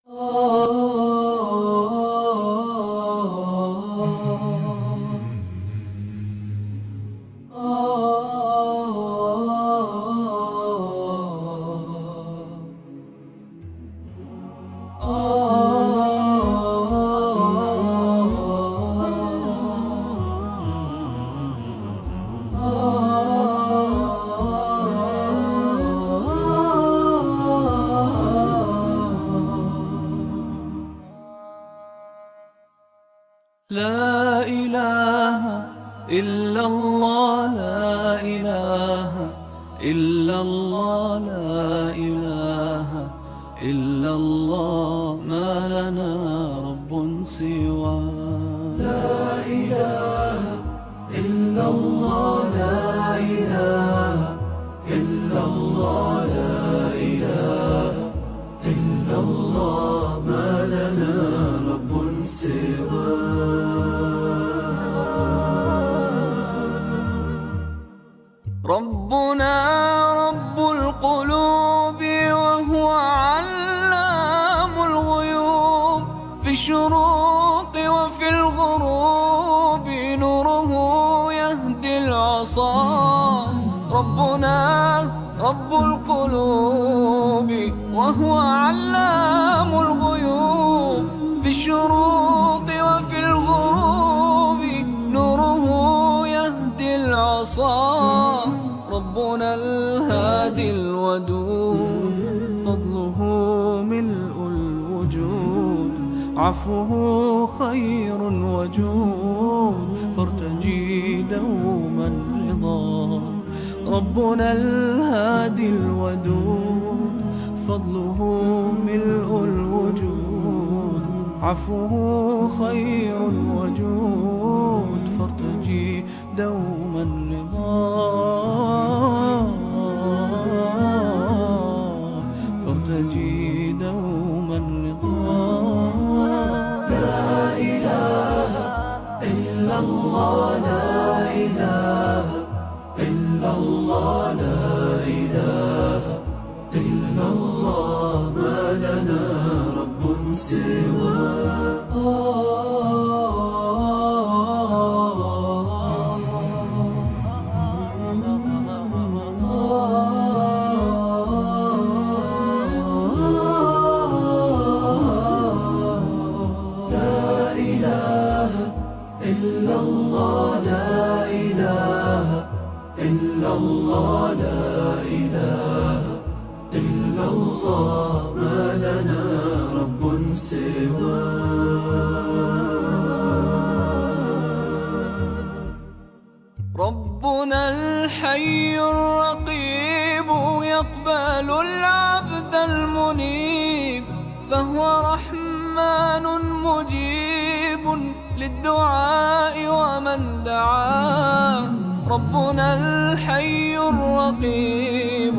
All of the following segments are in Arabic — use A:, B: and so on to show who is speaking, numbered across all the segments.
A: لا إله إلا الله، لا إله إلا الله، لا إله إلا الله، ما لنا رب سوى. لا إله إلا الله، لا إله إلا الله، لا إله إلا الله، ما لنا رب سوى. ربنا رب القلوب وهو علام الغيوب، في الشروق وفي الغروب نوره يهدي العصا. ربنا رب القلوب وهو علام الغيوب، في الشروق وفي الغروب نوره يهدي العصا. ربنا الهادي الودود، فضله ملء الوجود، عفوه خير وجود، فارتجي دوما رضا. ربنا الهادي الودود، فضله ملء الوجود، عفوه خير وجود، فارتجي دوما رضا. فارتجي دوما رضا. لا إله إلا الله، لا إله إلا الله، لا إله إلا الله، ما لنا رب سوى. إلا الله، لا إله إلا الله، لا إله إلا الله، ما لنا رب سوى. ربنا الحي الرقيب يقبل العبد المنيب، فهو رحمن مجيب للدعاء ومن دعاه. ربنا الحي الرقيب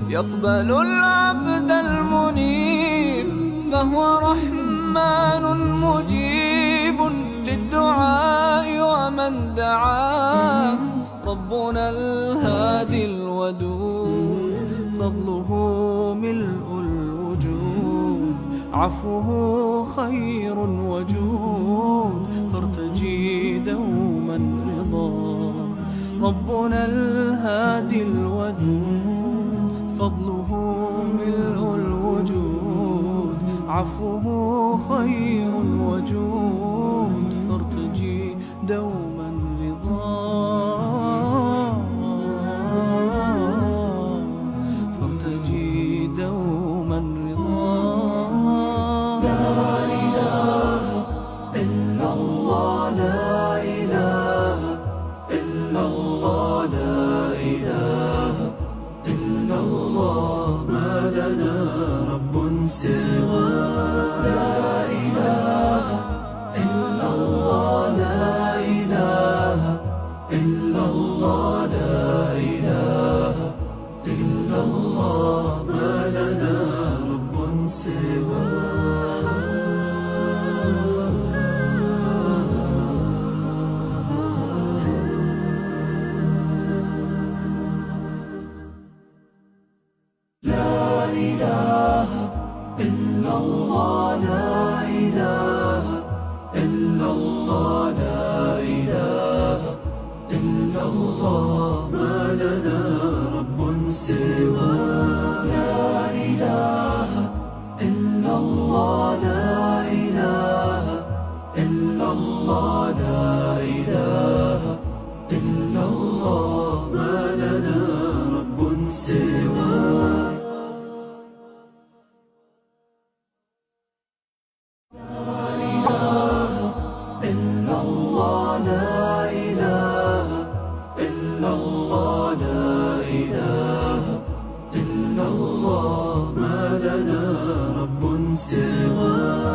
A: يقبل العبد المنيب، فهو رحمن مجيب للدعاء ومن دعاه. ربنا الهادي الودود، فضله ملء الوجود، عفوه خير وجود، فارتجي دوما رضا. ربنا الهادي الودود، فضله ملء الوجود، عفوه خير وجود، فارتجي دوما رضا. فارتجي دوما رضا. لا إله إلا الله، لا إله إلا الله، لا إله إلا الله، ما لنا رب سوى. لا إله إلا الله، لا إله إلا الله، لا إله إلا الله، ما لنا رب سوى. لا إله إلا الله لا إله إلا الله لا إله إلا الله ما لنا رب سوى لا إله إلا الله لا إله إلا الله لا إله إلا الله ما لنا رب سوى إلا الله لا إله إلا الله لا إله إلا الله ما لنا رب سواه.